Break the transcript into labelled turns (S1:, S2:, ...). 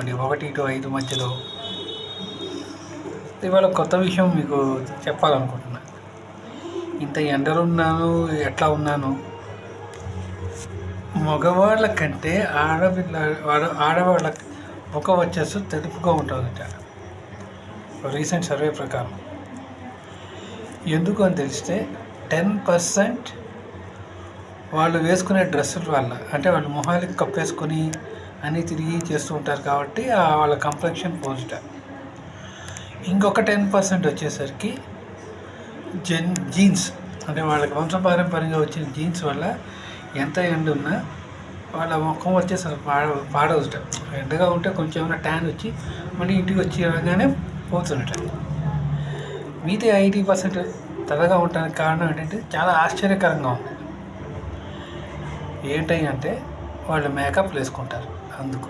S1: అనుకోండి 1 to 5 మధ్యలో. ఇవాళ కొత్త విషయం మీకు చెప్పాలనుకుంటున్నా. ఇంత ఎండలో ఉన్నాను, ఎట్లా ఉన్నాను, మగవాళ్ళ కంటే ఆడవాళ్ళ ముఖ వచ్చేసి తెలుపుగా ఉంటుందట రీసెంట్ సర్వే ప్రకారం. ఎందుకు అని తెలిస్తే 10% వాళ్ళు వేసుకునే డ్రెస్సుల వల్ల, అంటే వాళ్ళు మొహాలకి కప్పేసుకొని అన్నీ తిరిగి చేస్తూ ఉంటారు కాబట్టి వాళ్ళ కంప్లెక్షన్ పోజిట. ఇంకొక 10% వచ్చేసరికి జీన్స్, అంటే వాళ్ళకి వంశపారంపర్యంగా వచ్చిన జీన్స్ వల్ల ఎంత ఎండ ఉన్నా వాళ్ళ ముఖం వచ్చేసి పాడవుట. ఎండగా ఉంటే కొంచెం ఏమైనా ట్యాన్ వచ్చి మళ్ళీ ఇంటికి వచ్చి రాగానే పోతున్నట్టు. మిగతా 80% తెల్లగా ఉండడానికి కారణం ఏంటంటే చాలా ఆశ్చర్యకరంగా ఉంది. ఏంటంటే వాళ్ళు మేకప్ వేసుకుంటారు అందుకు.